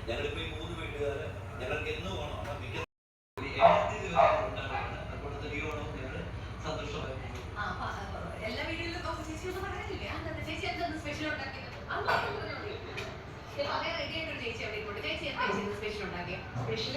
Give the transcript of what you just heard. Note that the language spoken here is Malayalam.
ഞങ്ങളിപ്പോ ഈ 3 വീട്ടുകാര് ഞങ്ങൾക്ക് എന്ന് വേണം എല്ലാ വീടുകളിലും ചേച്ചി ഒന്നും പറയാനില്ലേ? ചേച്ചി എന്താ സ്പെഷ്യൽ ഉണ്ടാക്കിയത്? റെഡി ആയിട്ടൊരു ചേച്ചി അവിടെ ചേച്ചി എന്താ സ്പെഷ്യൽ ഉണ്ടാക്കിയത്? സ്പെഷ്യൽ